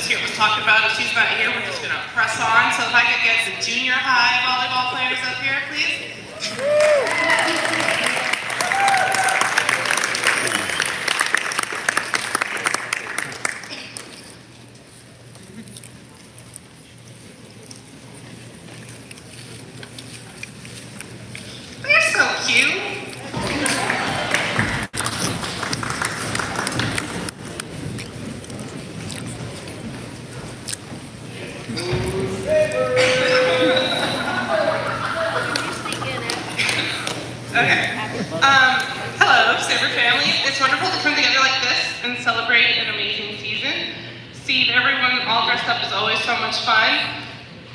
because here it was talked about. If she's not here, we're just gonna press on. So if I could get the junior high volleyball players up here, please. They're so cute. Okay. Hello, Saber family. It's wonderful to come together like this and celebrate an amazing season. Seeing everyone all dressed up is always so much fun,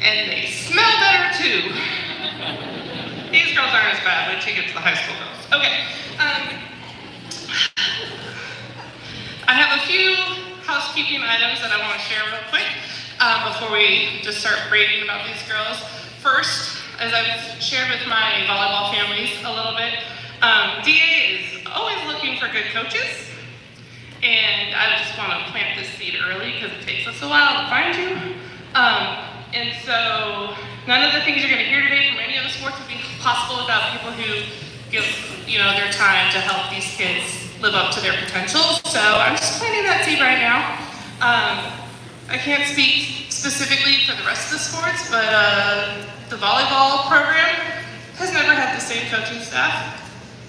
and they smell better too. These girls aren't as bad. Wait till you get to the high school girls. Okay. I have a few housekeeping items that I want to share real quick before we just start raving about these girls. First, as I've shared with my volleyball families a little bit, DA is always looking for good coaches, and I just want to plant this seed early because it takes us a while to find you. And so none of the things you're going to hear today from any of the sports would be possible without people who give their time to help these kids live up to their potential. So I'm just planting that seed right now. I can't speak specifically for the rest of the sports, but the volleyball program has never had the same coaching staff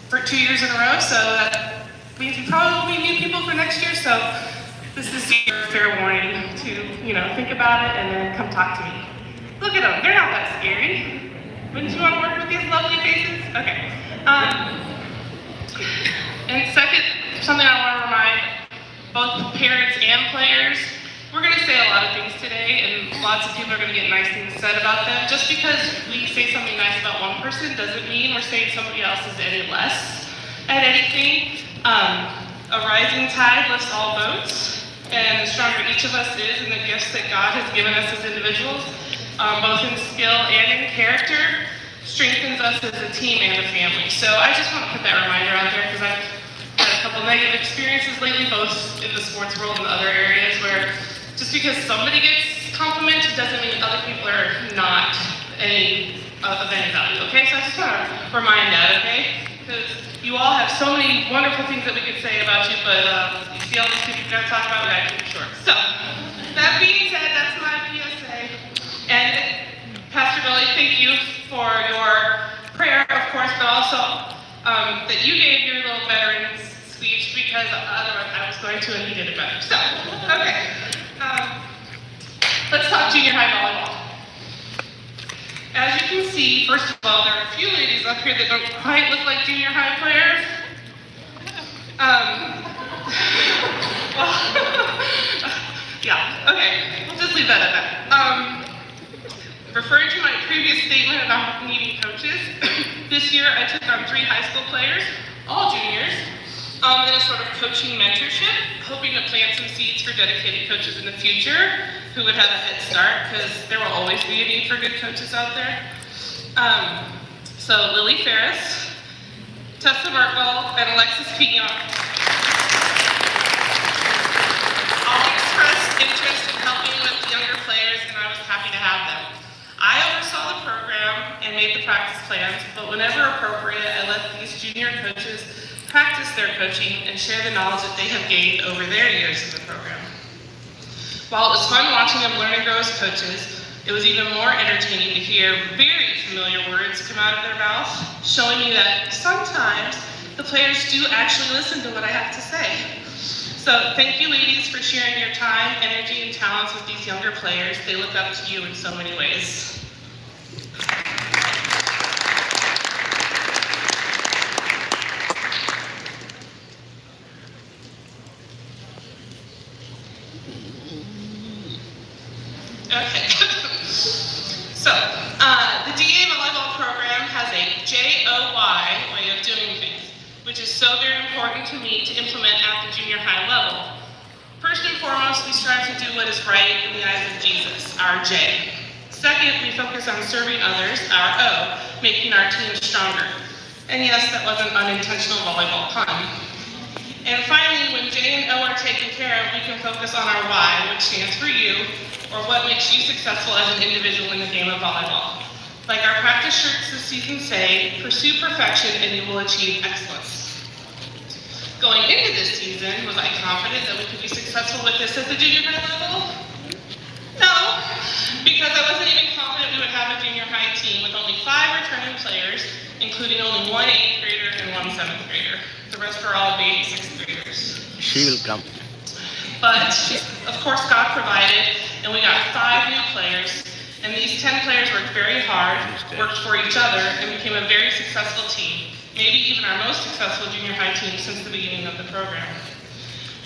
for 2 years in a row, so that means we probably will be new people for next year. So this is your fair warning to think about it and then come talk to me. Look at them, they're not that scary. Wouldn't you want to work with these lovely faces? Okay. And second, something I want to remind both parents and players, we're going to say a lot of things today, and lots of people are going to get nice things said about them. Just because we say something nice about one person doesn't mean we're saying somebody else is any less at anything. A rising tide lifts all boats, and the stronger each of us is in the gifts that God has given us as individuals, both in skill and in character, strengthens us as a team and a family. So I just want to put that reminder out there because I've had a couple negative experiences lately, both in the sports world and other areas, where just because somebody gets complimented doesn't mean other people are not of any value, okay? So I just want to remind that, okay? Because you all have so many wonderful things that we could say about you, but you see all these people you're going to talk about, we got to keep it short. So, that being said, that's my PSA. And Pastor Billy, thank you for your prayer, of course, but also that you gave your little veterans speech, because otherwise I was going to, and you did it better. So, okay. Let's talk junior high volleyball. As you can see, first of all, there are a few ladies up here that don't quite look like junior high players. Yeah, okay, we'll just leave that at that. Referring to my previous statement about needing coaches, this year I took on 3 high school players, all juniors, in a sort of coaching mentorship, hoping to plant some seeds for dedicated coaches in the future who would have a head start, because there will always be a need for good coaches out there. So Lily Ferris, Tessa Merkel, and Alexis Pignon all expressed interest in helping with younger players, and I was happy to have them. I oversaw the program and made the practice plans, but whenever appropriate, I let these junior coaches practice their coaching and share the knowledge that they have gained over their years in the program. While it was fun watching them learn and grow as coaches, it was even more entertaining to hear very familiar words come out of their mouth, showing me that sometimes the players do actually listen to what I have to say. So thank you, ladies, for sharing your time, energy, and talents with these younger players. They look up to you in so many ways. Okay. So, the DA volleyball program has a JOY way of doing things, which is so very important to me to implement at the junior high level. First and foremost, we strive to do what is right in the eyes of Jesus, our J. Second, we focus on serving others, our O, making our team stronger. And yes, that was an unintentional volleyball pun. And finally, when when J and O are taken care of, we can focus on our why, which stands for you, or what makes you successful as an individual in the game of volleyball. Like our practice shirts this season say, pursue perfection and you will achieve excellence. Going into this season, was I confident that we could be successful with this at the junior high level? No, because I wasn't even confident we would have a junior high team with only 5 returning players, including only 1 8th grader and 1 7th grader. The rest are all baby 6th graders. She will come. But, of course, God provided, and we got 5 new players, and these 10 players worked very hard, worked for each other, and became a very successful team, maybe even our most successful junior high team since the beginning of the program.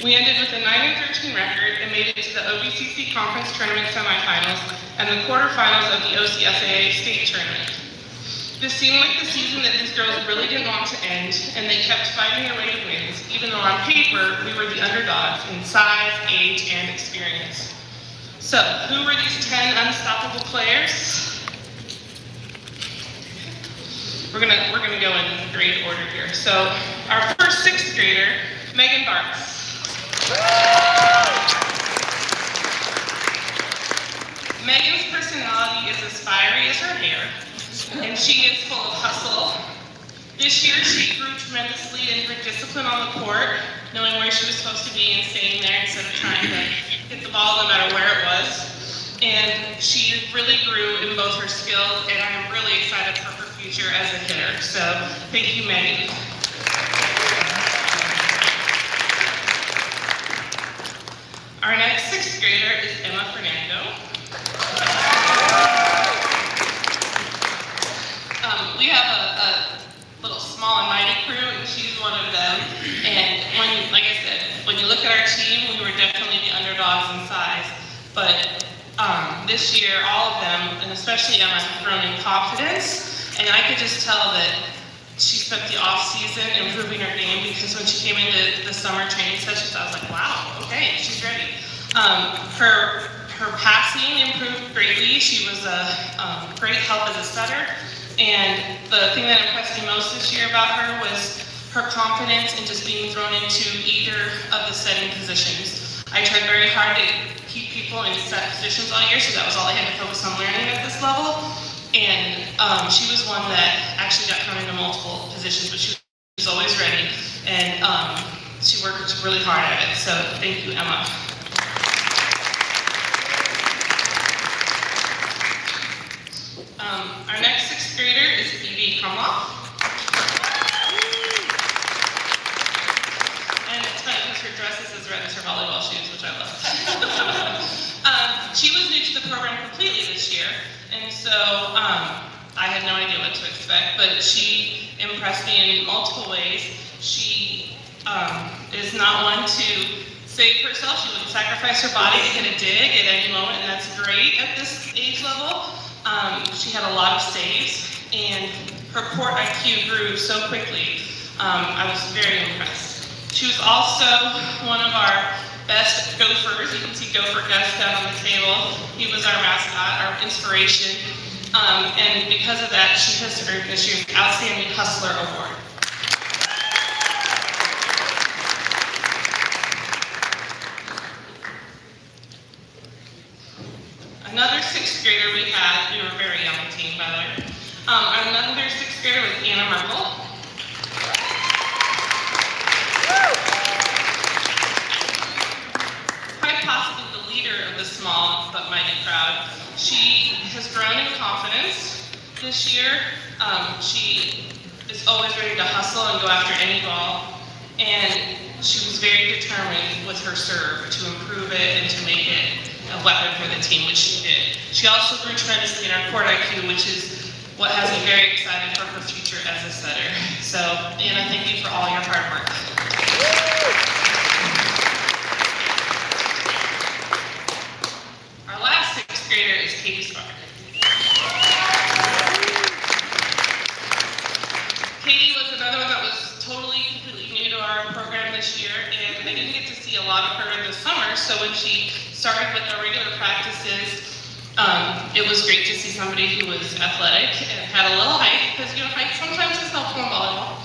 We ended with a 9-13 record and made it to the OVCC Conference Tournament semifinals and the quarterfinals of the OCSAA State Tournament. This seemed like the season that these girls really didn't want to end, and they kept fighting their way to wins, even though on paper, we were the underdogs in size, age, and experience. So, who were these 10 unstoppable players? We're gonna go in grade order here. So, our first 6th grader, Megan Bartz. Megan's personality is as fiery as her hair, and she is full of hustle. This year, she grew tremendously in her discipline on the court, knowing where she was supposed to be and staying there instead of trying to hit the ball no matter where it was. And she really grew in both her skills, and I am really excited for her future as a hitter. So, thank you, Megan. Our next 6th grader is Emma Fernando. We have a little small and mighty crew, and she's one of them. And like I said, when you look at our team, we were definitely the underdogs in size. But this year, all of them, and especially Emma, have grown in confidence. And I could just tell that she spent the off season improving her game, because when she came into the summer training sessions, I was like, wow, okay, she's ready. Her passing improved greatly. She was a great help as a setter. And the thing that impressed me most this year about her was her confidence in just being thrown into either of the setting positions. I tried very hard to keep people in set positions all year, so that was all I had to focus on learning at this level. And she was one that actually got thrown into multiple positions, but she was always ready. And she worked really hard at it. So thank you, Emma. Our next 6th grader is Evie Krumloff. And it's funny because her dress is as red as her volleyball shoes, which I love. She was new to the program completely this year, and so I had no idea what to expect, but she impressed me in multiple ways. She is not one to save herself. She would sacrifice her body to hit a dig at any moment, and that's great at this age level. She had a lot of saves, and her court IQ grew so quickly. I was very impressed. She was also one of our best gophers. You can see Gopher Gus down on the table. He was our mascot, our inspiration. And because of that, she has earned this year's Outstanding Hustler Award. Another 6th grader we were a very young team, by the way. Another 6th grader was Anna Merkel. Quite possibly the leader of the small but mighty crowd. She has grown in confidence this year. She is always ready to hustle and go after any ball. And she was very determined with her serve to improve it and to make it a weapon for the team, which she did. She also grew tremendously in our court IQ, which is what has me very excited for her future as a setter. So, Anna, thank you for all your hard work. Our last 6th grader is Katie Spark. Katie was another one that was completely new to our program this year, and I didn't get to see a lot of her in the summer, so when she started with our regular practices, it was great to see somebody who was athletic and had a little height, because height sometimes is helpful in volleyball.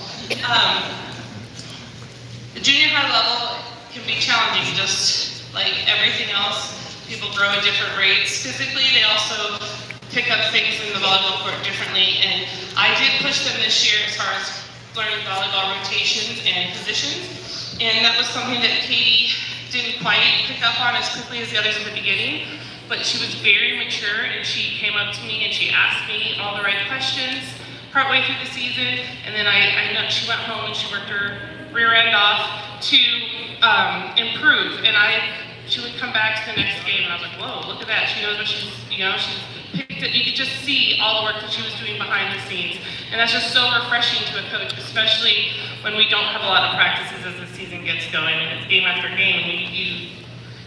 The junior high level, can be challenging, just like everything else. People grow at different rates. Physically, they also pick up things in the volleyball court differently, and I did push them this year as far as learning volleyball rotations and positions, and that was something that Katie didn't quite pick up on as quickly as the others at the beginning, but she was very mature, and she came up to me and she asked me all the right questions partway through the season, and then I know she went home and she worked her rear end off to improve, and she would come back to the next game, and I was like, whoa, look at that, she knows what she's picked it. You could just see all the work that she was doing behind the scenes, and that's just so refreshing to a coach, especially when we don't have a lot of practices as the season gets going, and it's game after game, and you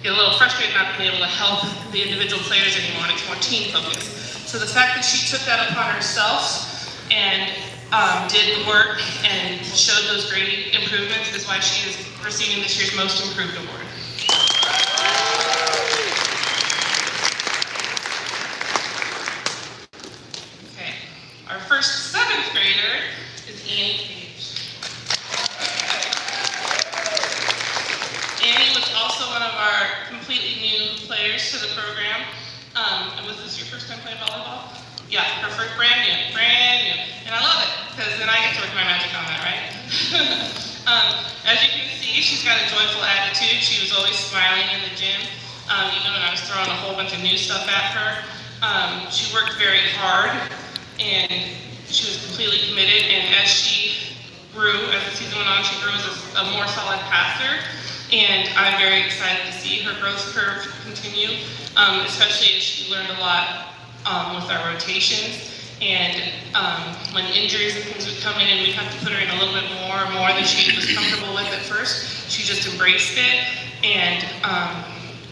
get a little frustrated not being able to help the individual players anymore, and it's more team focused. So the fact that she took that upon herself and did the work and showed those great improvements is why she is receiving this year's Most Improved Award. Okay, our first 7th grader is Annie Page. Annie was also one of our completely new players to the program. And was this your first time playing volleyball? Yeah, her first, brand new. And I love it, because then I get to work my magic on that, right? As you can see, she's got a joyful attitude. She was always smiling in the gym, even when I was throwing a whole bunch of new stuff at her. She worked very hard, and she was completely committed, and as she grew, as the season went on, she grew as a more solid passer, and I'm very excited to see her growth curve continue, especially as she learned a lot with our rotations, and when injuries and things would come in and we'd have to put her in a little bit more than she was comfortable with at first, she just embraced it, and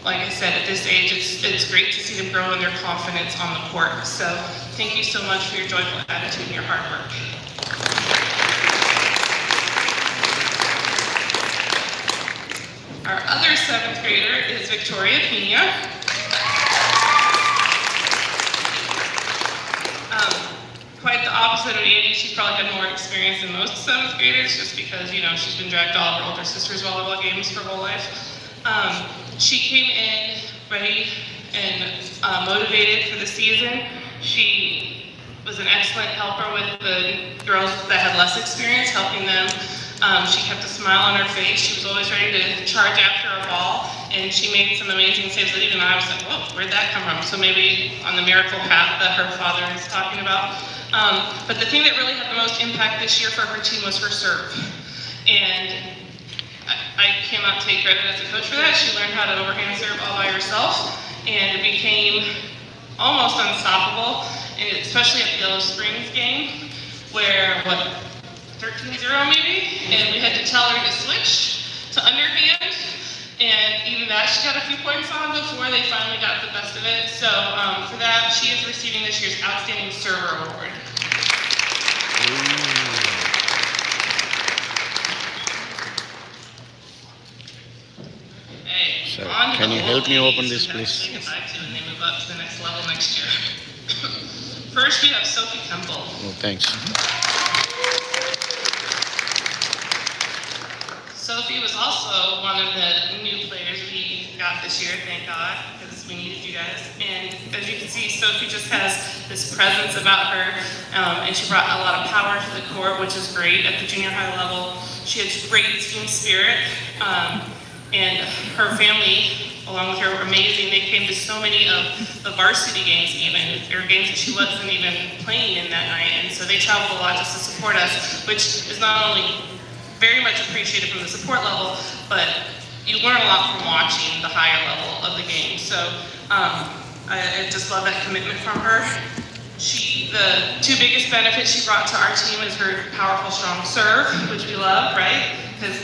like I said, at this age, it's great to see them grow in their confidence on the court. So thank you so much for your joyful attitude and your hard work. Our other 7th grader is Victoria Pena. Quite the opposite of Annie. She probably had more experience than most 7th graders just because, she's been dragged to all of her older sister's volleyball games her whole life. She came in ready and motivated for the season. She was an excellent helper with the girls that had less experience, helping them. She kept a smile on her face. She was always ready to charge after a ball, and she made some amazing saves that even I was like, whoa, where'd that come from? So maybe on the miracle path that her father is talking about. But the thing that really had the most impact this year for her team was her serve. And I cannot take credit as a coach for that. She learned how to overhand serve all by herself and became almost unstoppable, and especially at the Yellow Springs game, where, 13-0 maybe? And we had to tell her to switch to underhand, and even that she got a few points on before they finally got the best of it. So for that, she is receiving this year's Outstanding Server Award. Hey, so, can you help me open this, please? And they move up to the next level next year. First, we have Sophie Temple. Oh, thanks. Sophie was also one of the new players we got this year, thank God, because we needed you guys. And as you can see, Sophie just has this presence about her, and she brought a lot of power to the court, which is great at the junior high level. She has great team spirit, and her family, along with her, were amazing. They came to so many of the varsity games even, or games that she wasn't even playing in that night, and so they traveled a lot just to support us, which is not only very much appreciated from the support level, but you learn a lot from watching the higher level of the game. So I just love that commitment from her. The 2 biggest benefits she brought to our team is her powerful, strong serve, which we love, right? Because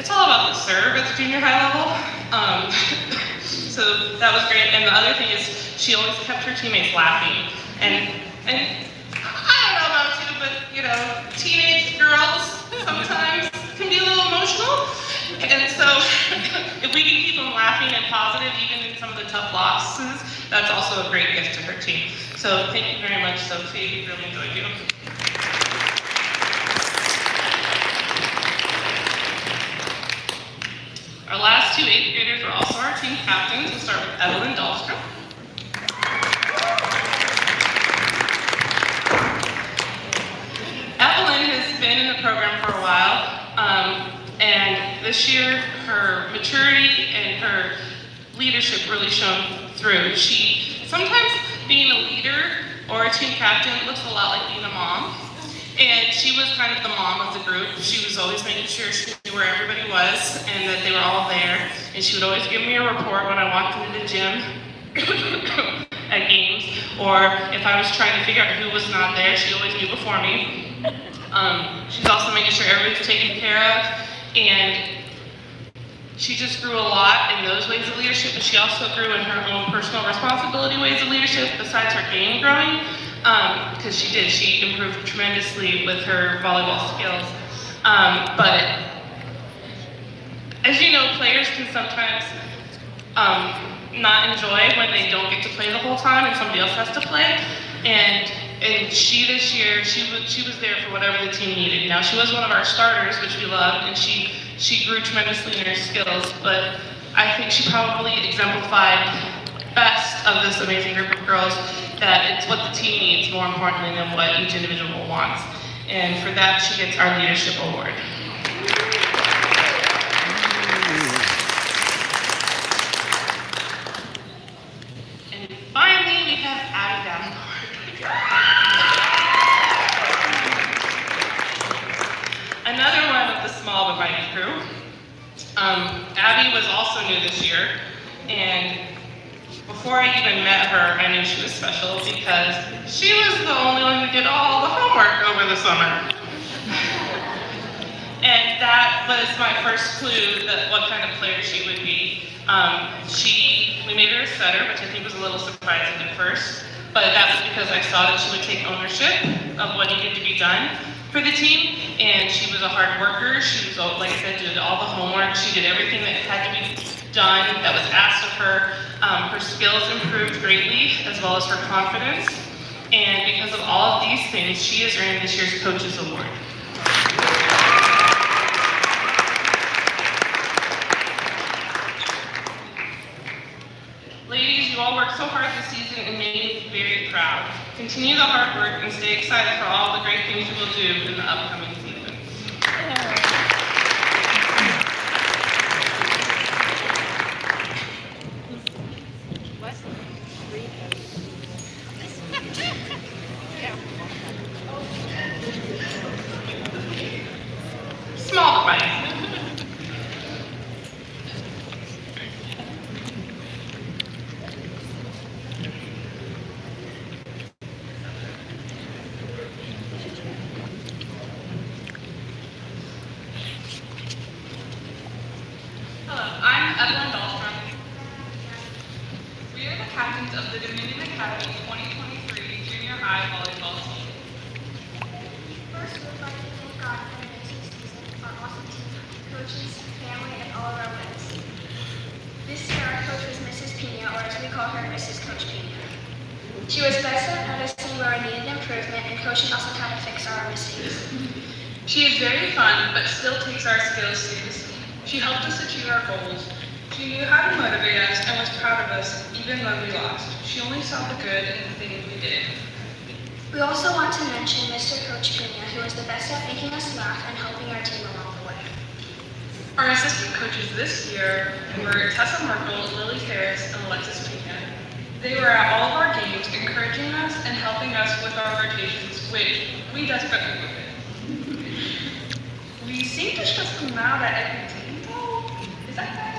it's all about the serve at the junior high level. So that was great. And the other thing is she always kept her teammates laughing. And I don't know about you, but teenage girls sometimes can be a little emotional. And so if we can keep them laughing and positive, even in some of the tough losses, that's also a great gift to her team. So thank you very much, Sophie. Really enjoyed you. Our last last two 8th graders were also our team captains. We'll start with Evelyn Dahlstrom. Evelyn has been in the program for a while, and this year her maturity and her leadership really shone through. She sometimes being a leader or a team captain looks a lot like being a mom, and she was kind of the mom of the group. She was always making sure she knew where everybody was and that they were all there, and she would always give me a report when I walked into the gym at games, or if I was trying to figure out who was not there, she always knew before me. She's also making sure everybody's taken care of, and she just grew a lot in those ways of leadership, but she also grew in her own personal responsibility ways of leadership besides her game growing, because she improved tremendously with her volleyball skills. But as you know, players can sometimes not enjoy when they don't get to play the whole time and somebody else has to play. And she this year, she was there for whatever the team needed. Now she was one of our starters, which we loved, and she grew tremendously in her skills, but I think she probably exemplified best of this amazing group of girls that it's what the team needs more importantly than what each individual wants. And for that, she gets our leadership award. And finally, we have Abby Davenport. Another one of the small but mighty crew. Abby was also new this year, and before I even met her, I knew she was special because she was the only one who did all the homework over the summer. And that was my first clue that what kind of player she would be. We made her a setter, which I think was a little surprising at first, but that was because I saw that she would take ownership of what needed to be done for the team, and she was a hard worker. She was, like I said, did all the homework. She did everything that had to be done that was asked of her. Her skills improved greatly, as well as her confidence. And because of all of these things, she is earning this year's Coaches Award. Ladies, you all worked so hard this season and made me very proud. Continue the hard work and stay excited for all the great things you will do in the upcoming season. Small but mighty. Hello, I'm Evelyn Dahlstrom. We are the captains of the Dominion Academy 2023 Junior High Volleyball team. First, we would like to thank God for an amazing season, our awesome team, coaches, family, and all of our friends. This year, our coach was Mrs. Pena, or as we call her, Mrs. Coach Pena. She was best at noticing where we needed improvement and coaching us on how to fix our mistakes. She is very fun, but still takes our skills seriously. She helped us achieve our goals. She knew how to motivate us and was proud of us, even when we lost. She only saw the good in the things we did. We also want to mention Mr. Coach Pena, who was the best at making us laugh and helping our team along the way. Our assistant coaches this year were Tessa Merkel, Lily Harris, and Alexis Pena. They were at all of our games, encouraging us and helping us with our rotations, which we desperately needed. We seem to stress them out at every team, though. Is that bad?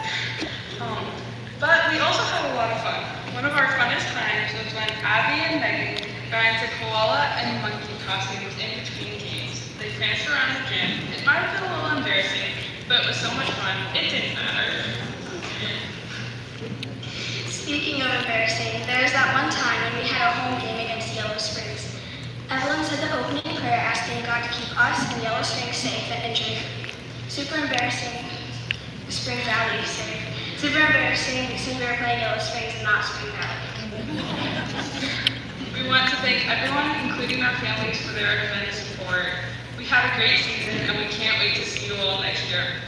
But we also had a lot of fun. One of our funnest times was when Abby and Megan got into koala and monkey costumes in between games. They pranced around the gym. It might have been a little embarrassing, but it was so much fun, it didn't matter. Speaking of embarrassing, there was that one time when we had a home game against Yellow Springs. Evelyn said the opening prayer asking God to keep us and Yellow Springs safe and injury-free. Super embarrassing. Spring Valley safe. Super embarrassing since we were playing Yellow Springs and not Spring Valley. We want to thank everyone, including our families, for their tremendous support. We had a great season and we can't wait to see you all next year.